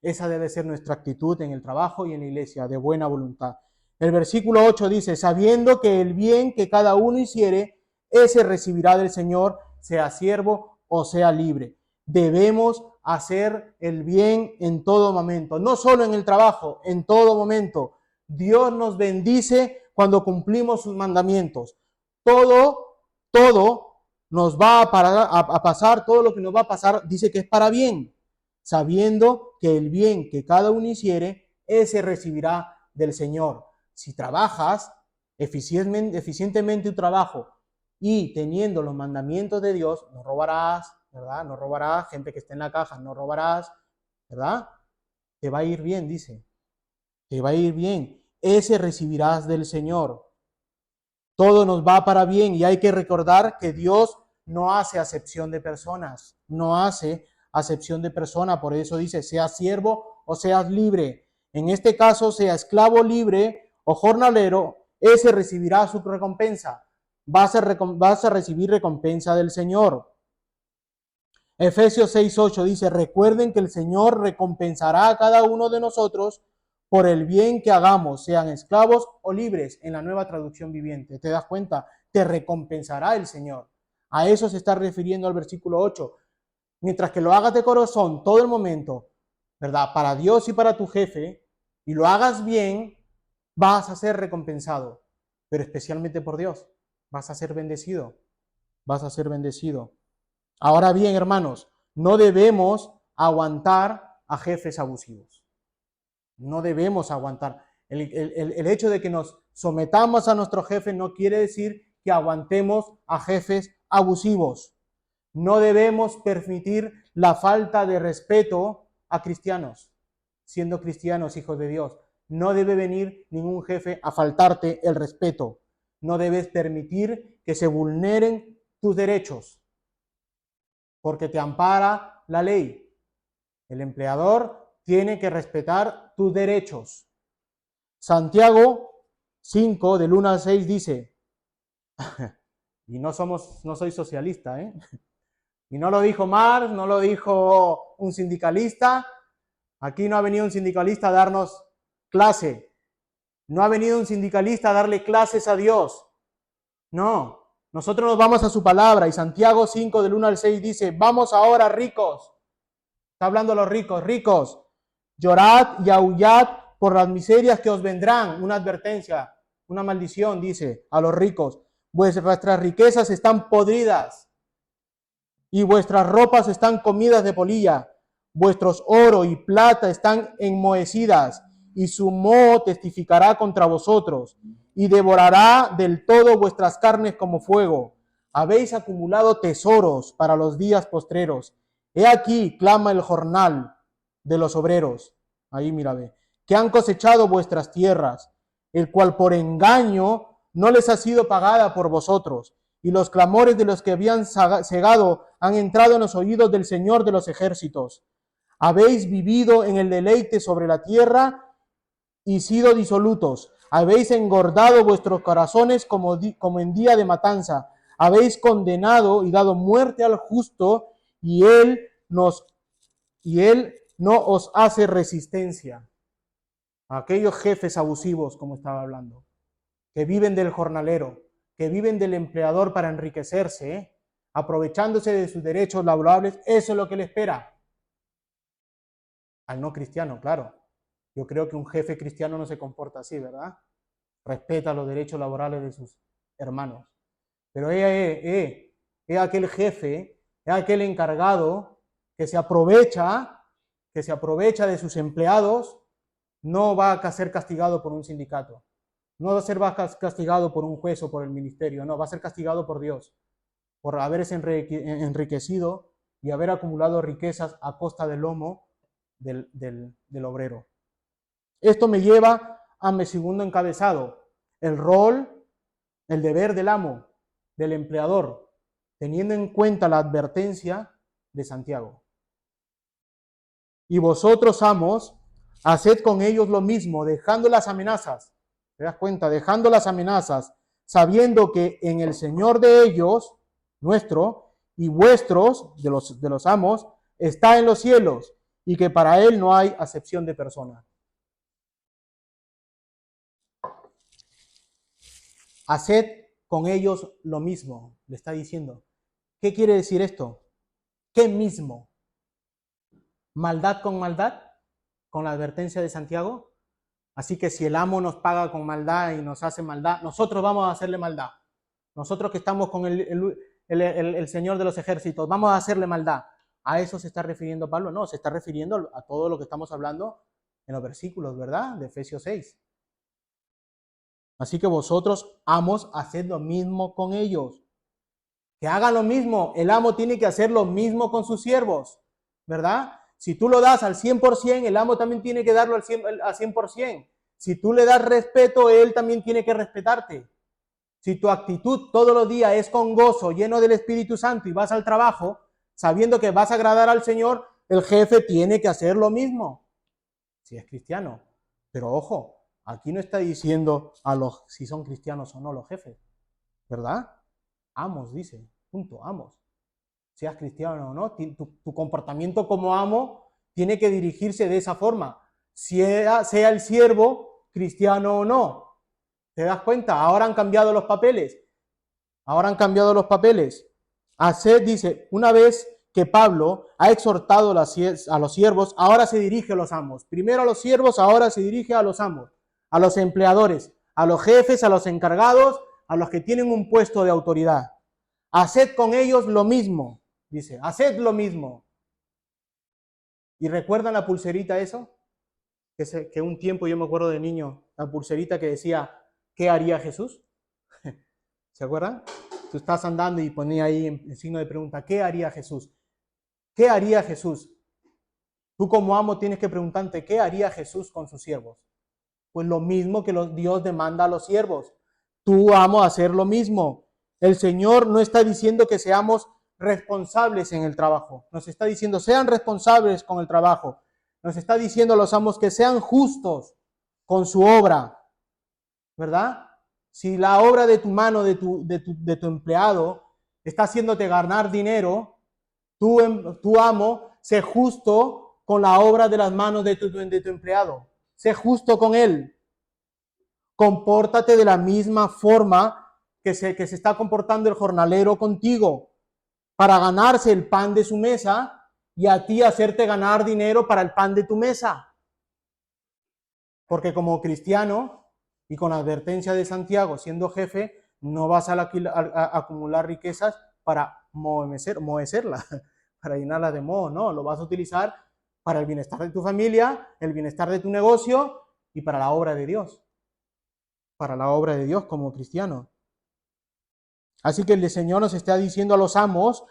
Esa debe ser nuestra actitud en el trabajo y en la iglesia, de buena voluntad. El versículo 8 dice, sabiendo que el bien que cada uno hiciere, ese recibirá del Señor, sea siervo o sea libre. Debemos hacer el bien en todo momento, no solo en el trabajo, en todo momento. Dios nos bendice cuando cumplimos sus mandamientos. Todo nos va a pasar, todo lo que nos va a pasar, dice que es para bien, sabiendo que el bien que cada uno hiciere, ese recibirá del Señor. Si trabajas eficientemente tu trabajo y teniendo los mandamientos de Dios, no robarás, ¿verdad? No robarás, gente que esté en la caja, no robarás, ¿verdad? Te va a ir bien, dice. Te va a ir bien. Ese recibirás del Señor. Todo nos va para bien y hay que recordar que Dios no hace acepción de personas. No hace acepción de persona. Por eso dice, seas siervo o seas libre. En este caso, sea esclavo libre o jornalero, ese recibirá su recompensa. Vas a recibir recompensa del Señor. Efesios 6:8 dice, recuerden que el Señor recompensará a cada uno de nosotros por el bien que hagamos, sean esclavos o libres, en la Nueva Traducción Viviente. ¿Te das cuenta? Te recompensará el Señor. A eso se está refiriendo al versículo 8. Mientras que lo hagas de corazón todo el momento, ¿verdad? Para Dios y para tu jefe, y lo hagas bien, vas a ser recompensado. Pero especialmente por Dios, vas a ser bendecido. Vas a ser bendecido. Ahora bien, hermanos, no debemos aguantar a jefes abusivos. No debemos aguantar. El hecho de que nos sometamos a nuestro jefe no quiere decir que aguantemos a jefes abusivos. No debemos permitir la falta de respeto a cristianos. siendo cristianos, hijos de Dios. No debe venir ningún jefe a faltarte el respeto. No debes permitir que se vulneren tus derechos, porque te ampara la ley. El empleador tiene que respetar tus derechos. Santiago 5, del 1 al 6 dice, y no soy socialista, y no lo dijo Marx, no lo dijo un sindicalista. Aquí no ha venido un sindicalista a darnos clase. No ha venido un sindicalista a darle clases a Dios. No, nosotros nos vamos a su palabra. Y Santiago 5, del 1 al 6 dice, vamos ahora, ricos. Está hablando a los ricos, ricos. Llorad y aullad por las miserias que os vendrán. Una advertencia, una maldición, dice a los ricos. Vuestras riquezas están podridas y vuestras ropas están comidas de polilla. Vuestros oro y plata están enmohecidas, y su moho testificará contra vosotros, y devorará del todo vuestras carnes como fuego. Habéis acumulado tesoros para los días postreros. He aquí, clama el jornal de los obreros, ahí mira, ve, que han cosechado vuestras tierras, el cual por engaño no les ha sido pagada por vosotros, y los clamores de los que habían cegado han entrado en los oídos del Señor de los ejércitos. Habéis vivido en el deleite sobre la tierra y sido disolutos. Habéis engordado vuestros corazones como en día de matanza. Habéis condenado y dado muerte al justo, y él no os hace resistencia. Aquellos jefes abusivos, como estaba hablando, que viven del jornalero, que viven del empleador para enriquecerse, aprovechándose de sus derechos laborables, eso es lo que le espera. Al no cristiano, claro. Yo creo que un jefe cristiano no se comporta así, ¿verdad? Respeta los derechos laborales de sus hermanos. Pero es aquel jefe, es aquel encargado que se aprovecha de sus empleados, no va a ser castigado por un sindicato. No va a ser castigado por un juez o por el ministerio, no, va a ser castigado por Dios, por haberse enriquecido y haber acumulado riquezas a costa del lomo del obrero. Esto me lleva a mi segundo encabezado, el rol, el deber del amo, del empleador, teniendo en cuenta la advertencia de Santiago. Y vosotros, amos, haced con ellos lo mismo, dejando las amenazas. ¿Te das cuenta? Dejando las amenazas, sabiendo que en el Señor de ellos, nuestro, y vuestros, de los amos, está en los cielos, y que para Él no hay acepción de persona. Haced con ellos lo mismo, le está diciendo. ¿Qué quiere decir esto? ¿Qué mismo? ¿Maldad con maldad? ¿Con la advertencia de Santiago? Así que si el amo nos paga con maldad y nos hace maldad, nosotros vamos a hacerle maldad. Nosotros que estamos con el Señor de los ejércitos, vamos a hacerle maldad. ¿A eso se está refiriendo Pablo? No, se está refiriendo a todo lo que estamos hablando en los versículos, ¿verdad? De Efesios 6. Así que vosotros, amos, haced lo mismo con ellos. Que hagan lo mismo. El amo tiene que hacer lo mismo con sus siervos, ¿verdad? Si tú lo das al 100%, el amo también tiene que darlo al 100%. Si tú le das respeto, él también tiene que respetarte. Si tu actitud todos los días es con gozo, lleno del Espíritu Santo, y vas al trabajo sabiendo que vas a agradar al Señor, el jefe tiene que hacer lo mismo. Si es cristiano. Pero ojo, aquí no está diciendo si son cristianos o no los jefes, ¿verdad? Amos, dice, punto, amos. Seas cristiano o no, tu comportamiento como amo tiene que dirigirse de esa forma, sea el siervo cristiano o no. ¿Te das cuenta? Ahora han cambiado los papeles. Haced, dice, una vez que Pablo ha exhortado a los siervos, ahora se dirige a los amos. Primero a los siervos, ahora se dirige a los amos, a los empleadores, a los jefes, a los encargados, a los que tienen un puesto de autoridad. Haced con ellos lo mismo. Dice, haced lo mismo. ¿Y recuerdan la pulserita eso? Que un tiempo yo me acuerdo de niño, la pulserita que decía, ¿qué haría Jesús? ¿Se acuerdan? Tú estás andando y ponía ahí en signo de pregunta, ¿qué haría Jesús? ¿Qué haría Jesús? Tú como amo tienes que preguntarte, ¿qué haría Jesús con sus siervos? Pues lo mismo que Dios demanda a los siervos. Tú, amo, hacer lo mismo. El Señor no está diciendo que seamos responsables en el trabajo. Nos está diciendo, sean responsables con el trabajo. Nos está diciendo a los amos que sean justos con su obra, ¿verdad? Si la obra de tu mano, de tu empleado, está haciéndote ganar dinero, tú amo, sé justo con la obra de las manos de tu empleado. Sé justo con él. Compórtate de la misma forma que se está comportando el jornalero contigo para ganarse el pan de su mesa y a ti hacerte ganar dinero para el pan de tu mesa. Porque como cristiano y con la advertencia de Santiago, siendo jefe, no vas a acumular riquezas para mohecerla, para llenarla de moho, no, lo vas a utilizar para el bienestar de tu familia, el bienestar de tu negocio y para la obra de Dios. Para la obra de Dios como cristiano. Así que el Señor nos está diciendo a los amos,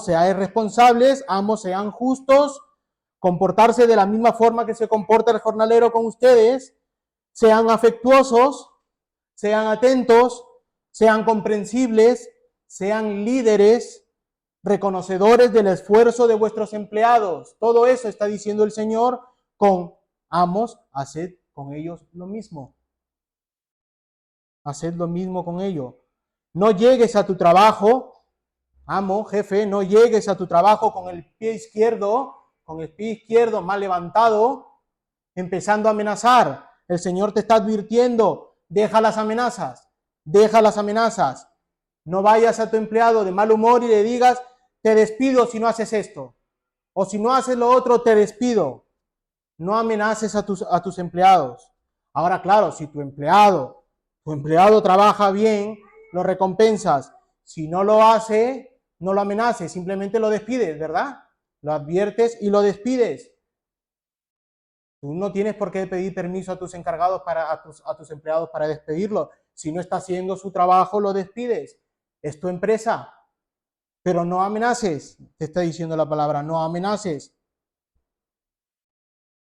sean responsables, amos, sean justos, comportarse de la misma forma que se comporta el jornalero con ustedes, sean afectuosos, sean atentos, sean comprensibles, sean líderes, reconocedores del esfuerzo de vuestros empleados. Todo eso está diciendo el Señor con amos, haced con ellos lo mismo. Haced lo mismo con ellos. No llegues a tu trabajo, amo, jefe, no llegues a tu trabajo con el pie izquierdo mal levantado, empezando a amenazar. El Señor te está advirtiendo, deja las amenazas. No vayas a tu empleado de mal humor y le digas, te despido si no haces esto. O si no haces lo otro, te despido. No amenaces a tus empleados. Ahora, claro, si tu empleado trabaja bien, lo recompensas. Si no lo hace, no lo amenaces, simplemente lo despides, ¿verdad? Lo adviertes y lo despides. Tú no tienes por qué pedir permiso a tus encargados, a tus empleados para despedirlo. Si no está haciendo su trabajo, lo despides. Es tu empresa. Pero no amenaces, te está diciendo la palabra, no amenaces.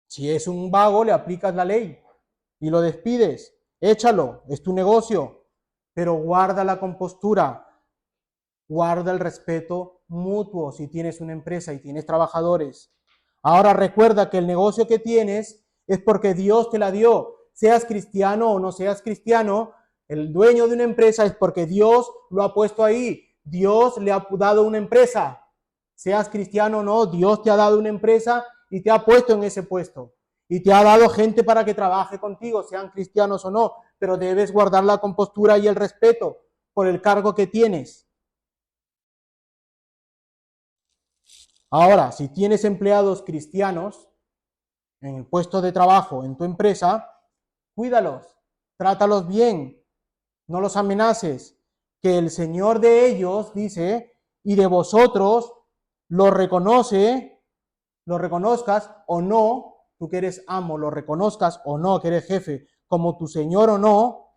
Si es un vago, le aplicas la ley y lo despides. Échalo, es tu negocio, pero guarda la compostura, guarda el respeto mutuo si tienes una empresa y tienes trabajadores. Ahora recuerda que el negocio que tienes es porque Dios te la dio. Seas cristiano o no seas cristiano, el dueño de una empresa es porque Dios lo ha puesto ahí. Dios le ha dado una empresa. Seas cristiano o no, Dios te ha dado una empresa y te ha puesto en ese puesto. Y te ha dado gente para que trabaje contigo, sean cristianos o no, pero debes guardar la compostura y el respeto por el cargo que tienes. Ahora, si tienes empleados cristianos en el puesto de trabajo, en tu empresa, cuídalos, trátalos bien, no los amenaces, que el Señor de ellos, dice, y de vosotros lo reconozcas o no, tú que eres amo, lo reconozcas o no, que eres jefe, como tu Señor o no,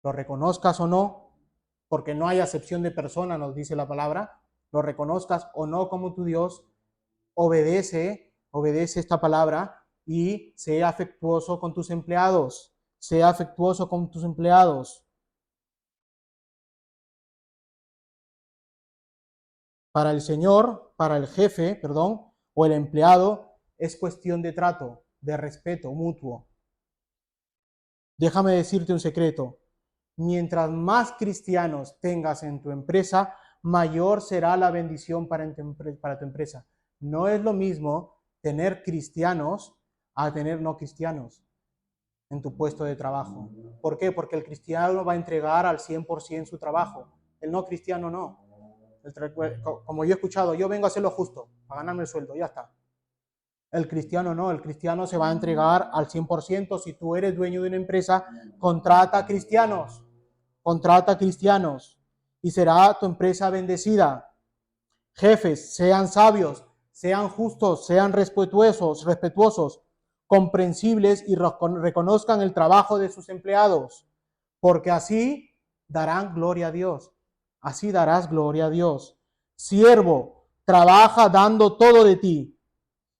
lo reconozcas o no, porque no hay acepción de persona, nos dice la palabra, lo reconozcas o no como tu Dios, obedece esta palabra y sea afectuoso con tus empleados, sea afectuoso con tus empleados. Para el Señor, para el jefe, o el empleado, es cuestión de trato, de respeto mutuo. Déjame decirte un secreto. Mientras más cristianos tengas en tu empresa, mayor será la bendición para tu empresa. No es lo mismo tener cristianos a tener no cristianos en tu puesto de trabajo. ¿Por qué? Porque el cristiano va a entregar al 100% su trabajo. El no cristiano no. Como yo he escuchado, yo vengo a hacer lo justo, a ganarme el sueldo, ya está. El cristiano no, el cristiano se va a entregar al 100%. Si tú eres dueño de una empresa, contrata cristianos y será tu empresa bendecida. Jefes, sean sabios, sean justos, sean respetuosos, comprensibles y reconozcan el trabajo de sus empleados, porque así darán gloria a Dios. Así darás gloria a Dios. Siervo, trabaja dando todo de ti,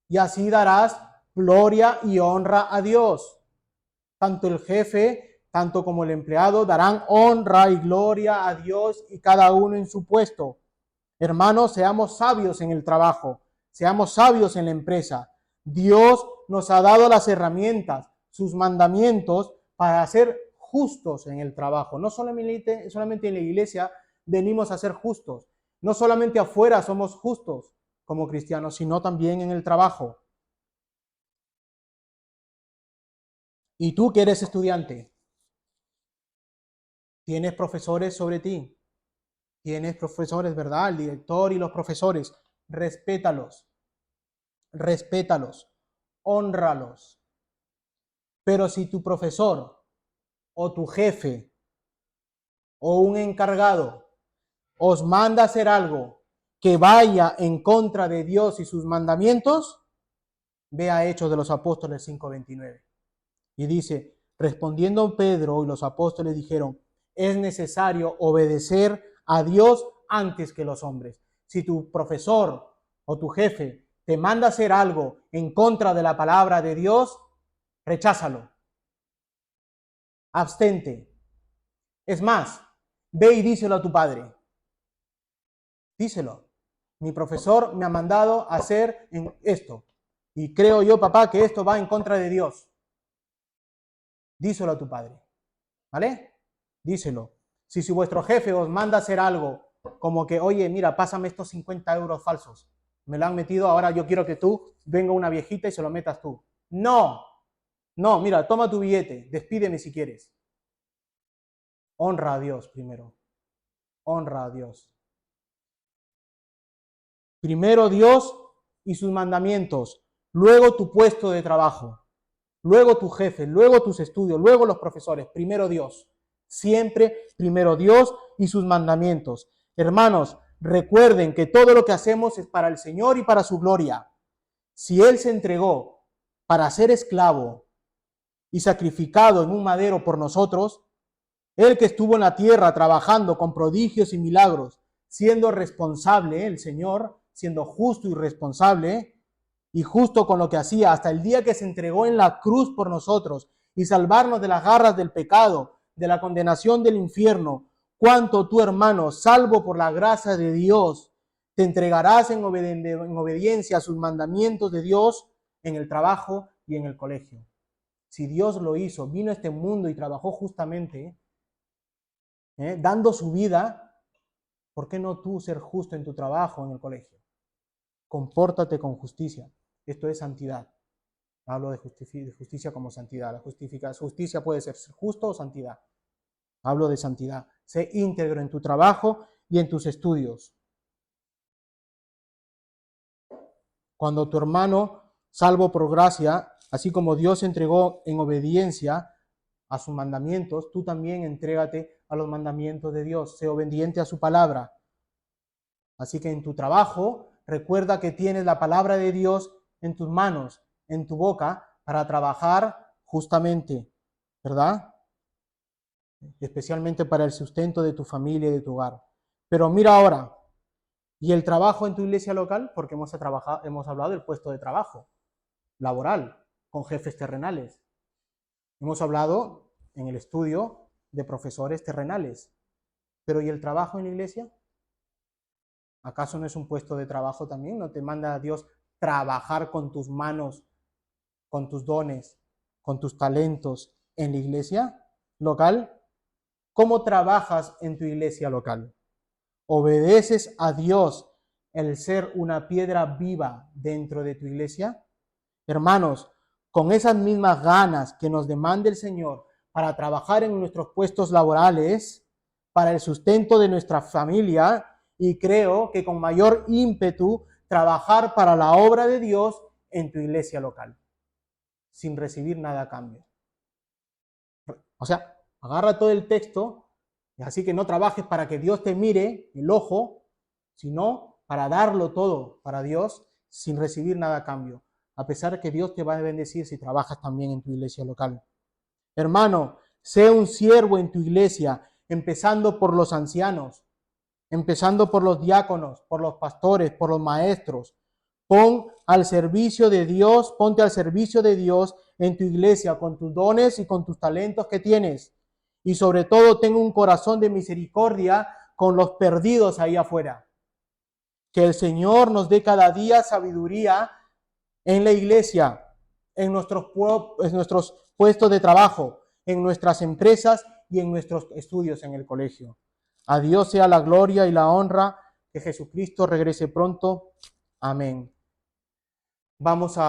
y así darás gloria y honra a Dios. Tanto el jefe, tanto como el empleado, darán honra y gloria a Dios y cada uno en su puesto. Hermanos, seamos sabios en el trabajo, seamos sabios en la empresa. Dios nos ha dado las herramientas, sus mandamientos para ser justos en el trabajo. No solamente en la iglesia venimos a ser justos, no solamente afuera somos justos como cristianos, sino también en el trabajo. Y tú que eres estudiante, tienes profesores sobre ti, tienes profesores, ¿verdad? El director y los profesores, respétalos, hónralos. Pero si tu profesor o tu jefe o un encargado os manda a hacer algo que vaya en contra de Dios y sus mandamientos, ve a Hechos de los Apóstoles 5:29. Y dice, respondiendo Pedro y los apóstoles dijeron, es necesario obedecer a Dios antes que los hombres. Si tu profesor o tu jefe te manda a hacer algo en contra de la palabra de Dios, recházalo. Abstente. Es más, ve y díselo a tu padre. Díselo. Mi profesor me ha mandado a hacer esto. Y creo yo, papá, que esto va en contra de Dios. Díselo a tu padre. ¿Vale? Díselo. Si vuestro jefe os manda a hacer algo como que, oye, mira, pásame estos 50 euros falsos. Me lo han metido, ahora yo quiero que tú venga una viejita y se lo metas tú. No. No, mira, toma tu billete, despídeme si quieres. Honra a Dios primero. Honra a Dios. Primero Dios y sus mandamientos, luego tu puesto de trabajo, luego tu jefe, luego tus estudios, luego los profesores. Primero Dios. Siempre primero Dios y sus mandamientos. Hermanos, recuerden que todo lo que hacemos es para el Señor y para su gloria. Si Él se entregó para ser esclavo y sacrificado en un madero por nosotros, Él que estuvo en la tierra trabajando con prodigios y milagros, siendo responsable, el Señor, siendo justo y responsable, y justo con lo que hacía hasta el día que se entregó en la cruz por nosotros y salvarnos de las garras del pecado, de la condenación del infierno, cuánto tú, hermano, salvo por la gracia de Dios, te entregarás en obediencia a sus mandamientos de Dios en el trabajo y en el colegio. Si Dios lo hizo, vino a este mundo y trabajó justamente, dando su vida, ¿por qué no tú ser justo en tu trabajo, en el colegio? Compórtate con justicia. Esto es santidad. Hablo de justicia como santidad. La justicia puede ser justo o santidad. Hablo de santidad. Sé íntegro en tu trabajo y en tus estudios. Cuando tu hermano, salvo por gracia, así como Dios entregó en obediencia a sus mandamientos, tú también entrégate a los mandamientos de Dios. Sé obediente a su palabra. Así que en tu trabajo, recuerda que tienes la palabra de Dios en tus manos, en tu boca, para trabajar justamente, ¿verdad? Especialmente para el sustento de tu familia y de tu hogar. Pero mira ahora, ¿y el trabajo en tu iglesia local? Porque hemos hablado del puesto de trabajo laboral, con jefes terrenales. Hemos hablado en el estudio de profesores terrenales. Pero ¿y el trabajo en la iglesia? ¿Acaso no es un puesto de trabajo también? ¿No te manda a Dios trabajar con tus manos, con tus dones, con tus talentos en la iglesia local? ¿Cómo trabajas en tu iglesia local? ¿Obedeces a Dios el ser una piedra viva dentro de tu iglesia? Hermanos, con esas mismas ganas que nos demanda el Señor para trabajar en nuestros puestos laborales, para el sustento de nuestra familia, y creo que con mayor ímpetu trabajar para la obra de Dios en tu iglesia local, sin recibir nada a cambio. O sea, agarra todo el texto, así que no trabajes para que Dios te mire el ojo, sino para darlo todo para Dios sin recibir nada a cambio, a pesar de que Dios te va a bendecir si trabajas también en tu iglesia local. Hermano, sé un siervo en tu iglesia, empezando por los ancianos. empezando por los diáconos, por los pastores, por los maestros. Ponte al servicio de Dios en tu iglesia, con tus dones y con tus talentos que tienes. Y sobre todo, ten un corazón de misericordia con los perdidos ahí afuera. Que el Señor nos dé cada día sabiduría en la iglesia, en nuestros puestos de trabajo, en nuestras empresas y en nuestros estudios en el colegio. A Dios sea la gloria y la honra, que Jesucristo regrese pronto. Amén. Vamos a